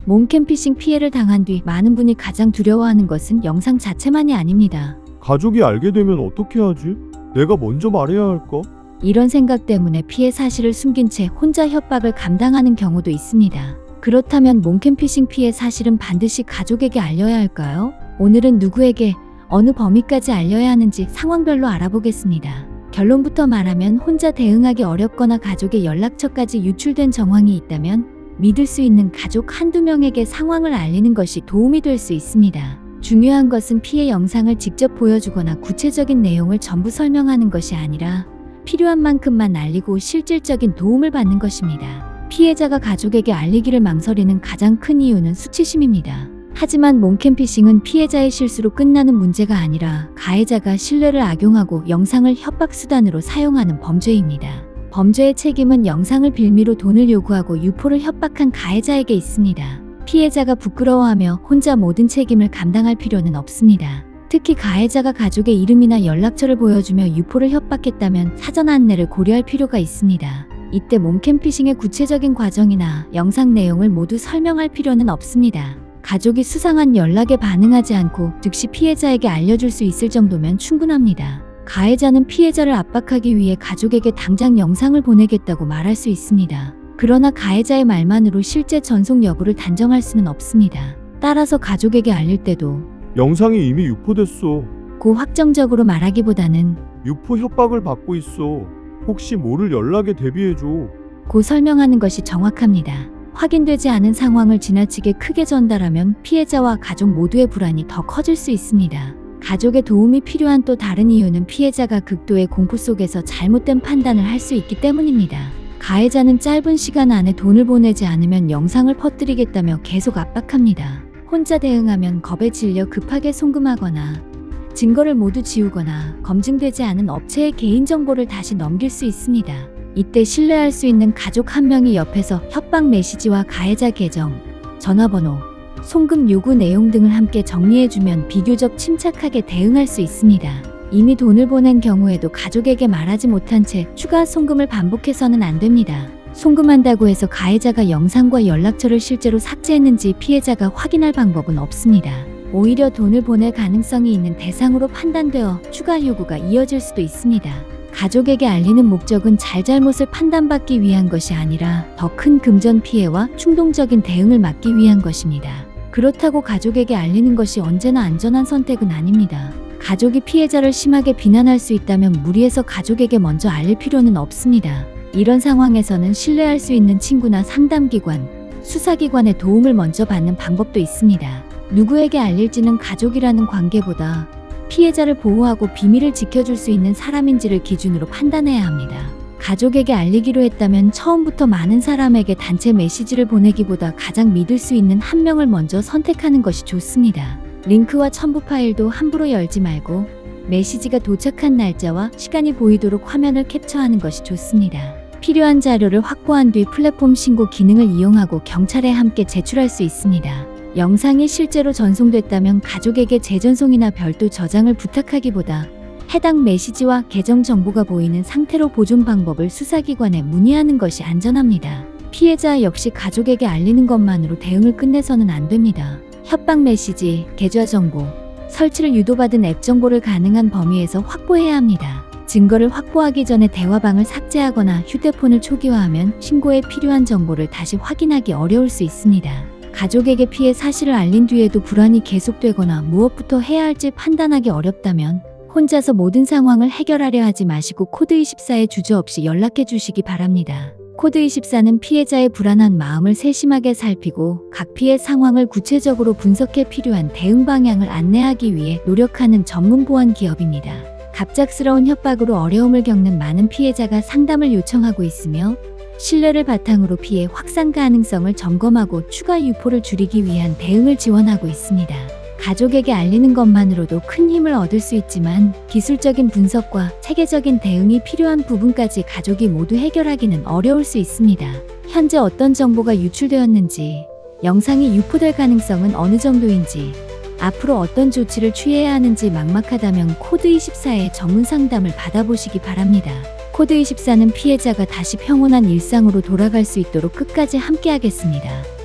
몬캠피싱 피해를 당한 뒤 많은 분이 가장 두려워하는 것은 영상 자체만이 아닙니다. 가족이 알게 되면 어떻게 하지? 내가 먼저 말해야 할까? 이런 생각 때문에 피해 사실을 숨긴 채 혼자 협박을 감당하는 경우도 있습니다. 그렇다면 몬캠피싱 피해 사실은 반드시 가족에게 알려야 할까요? 오늘은 누구에게, 어느 범위까지 알려야 하는지 상황별로 알아보겠습니다. 결론부터 말하면 혼자 대응하기 어렵거나 가족의 연락처까지 유출된 정황이 있다면 믿을 수 있는 가족 한두 명에게 상황을 알리는 것이 도움이 될 수 있습니다. 중요한 것은 피해 영상을 직접 보여주거나 구체적인 내용을 전부 설명하는 것이 아니라 필요한 만큼만 알리고 실질적인 도움을 받는 것입니다. 피해자가 가족에게 알리기를 망설이는 가장 큰 이유는 수치심입니다. 하지만 몬캠피싱은 피해자의 실수로 끝나는 문제가 아니라 가해자가 신뢰를 악용하고 영상을 협박수단으로 사용하는 범죄입니다. 범죄의 책임은 영상을 빌미로 돈을 요구하고 유포를 협박한 가해자에게 있습니다. 피해자가 부끄러워하며 혼자 모든 책임을 감당할 필요는 없습니다. 특히 가해자가 가족의 이름이나 연락처를 보여주며 유포를 협박했다면 사전 안내를 고려할 필요가 있습니다. 이때 몬캠피싱의 구체적인 과정이나 영상 내용을 모두 설명할 필요는 없습니다. 가족이 수상한 연락에 반응하지 않고 즉시 피해자에게 알려줄 수 있을 정도면 충분합니다. 가해자는 피해자를 압박하기 위해 가족에게 당장 영상을 보내겠다고 말할 수 있습니다. 그러나 가해자의 말만으로 실제 전송 여부를 단정할 수는 없습니다. 따라서 가족에게 알릴 때도 영상이 이미 유포됐어. 고 확정적으로 말하기보다는 유포 협박을 받고 있어. 혹시 모를 연락에 대비해줘. 고 설명하는 것이 정확합니다. 확인되지 않은 상황을 지나치게 크게 전달하면 피해자와 가족 모두의 불안이 더 커질 수 있습니다. 가족의 도움이 필요한 또 다른 이유는 피해자가 극도의 공포 속에서 잘못된 판단을 할 수 있기 때문입니다. 가해자는 짧은 시간 안에 돈을 보내지 않으면 영상을 퍼뜨리겠다며 계속 압박합니다. 혼자 대응하면 겁에 질려 급하게 송금하거나 증거를 모두 지우거나 검증되지 않은 업체의 개인정보를 다시 넘길 수 있습니다. 이때 신뢰할 수 있는 가족 한 명이 옆에서 협박 메시지와 가해자 계정, 전화번호, 송금 요구 내용 등을 함께 정리해주면 비교적 침착하게 대응할 수 있습니다. 이미 돈을 보낸 경우에도 가족에게 말하지 못한 채 추가 송금을 반복해서는 안 됩니다. 송금한다고 해서 가해자가 영상과 연락처를 실제로 삭제했는지 피해자가 확인할 방법은 없습니다. 오히려 돈을 보낼 가능성이 있는 대상으로 판단되어 추가 요구가 이어질 수도 있습니다. 가족에게 알리는 목적은 잘잘못을 판단받기 위한 것이 아니라 더 큰 금전 피해와 충동적인 대응을 막기 위한 것입니다. 그렇다고 가족에게 알리는 것이 언제나 안전한 선택은 아닙니다. 가족이 피해자를 심하게 비난할 수 있다면 무리해서 가족에게 먼저 알릴 필요는 없습니다. 이런 상황에서는 신뢰할 수 있는 친구나 상담기관, 수사기관의 도움을 먼저 받는 방법도 있습니다. 누구에게 알릴지는 가족이라는 관계보다 피해자를 보호하고 비밀을 지켜줄 수 있는 사람인지를 기준으로 판단해야 합니다. 가족에게 알리기로 했다면 처음부터 많은 사람에게 단체 메시지를 보내기보다 가장 믿을 수 있는 한 명을 먼저 선택하는 것이 좋습니다. 링크와 첨부 파일도 함부로 열지 말고 메시지가 도착한 날짜와 시간이 보이도록 화면을 캡처하는 것이 좋습니다. 필요한 자료를 확보한 뒤 플랫폼 신고 기능을 이용하고 경찰에 함께 제출할 수 있습니다. 영상이 실제로 전송됐다면 가족에게 재전송이나 별도 저장을 부탁하기보다 해당 메시지와 계정 정보가 보이는 상태로 보존 방법을 수사기관에 문의하는 것이 안전합니다. 피해자 역시 가족에게 알리는 것만으로 대응을 끝내서는 안 됩니다. 협박 메시지, 계좌 정보, 설치를 유도받은 앱 정보를 가능한 범위에서 확보해야 합니다. 증거를 확보하기 전에 대화방을 삭제하거나 휴대폰을 초기화하면 신고에 필요한 정보를 다시 확인하기 어려울 수 있습니다. 가족에게 피해 사실을 알린 뒤에도 불안이 계속되거나 무엇부터 해야 할지 판단하기 어렵다면 혼자서 모든 상황을 해결하려 하지 마시고 코드24에 주저없이 연락해 주시기 바랍니다. 코드24는 피해자의 불안한 마음을 세심하게 살피고 각 피해 상황을 구체적으로 분석해 필요한 대응 방향을 안내하기 위해 노력하는 전문 보안 기업입니다. 갑작스러운 협박으로 어려움을 겪는 많은 피해자가 상담을 요청하고 있으며 신뢰를 바탕으로 피해 확산 가능성을 점검하고 추가 유포를 줄이기 위한 대응을 지원하고 있습니다. 가족에게 알리는 것만으로도 큰 힘을 얻을 수 있지만 기술적인 분석과 체계적인 대응이 필요한 부분까지 가족이 모두 해결하기는 어려울 수 있습니다. 현재 어떤 정보가 유출되었는지, 영상이 유포될 가능성은 어느 정도인지, 앞으로 어떤 조치를 취해야 하는지 막막하다면 코드24의 전문 상담을 받아보시기 바랍니다. 코드24는 피해자가 다시 평온한 일상으로 돌아갈 수 있도록 끝까지 함께하겠습니다.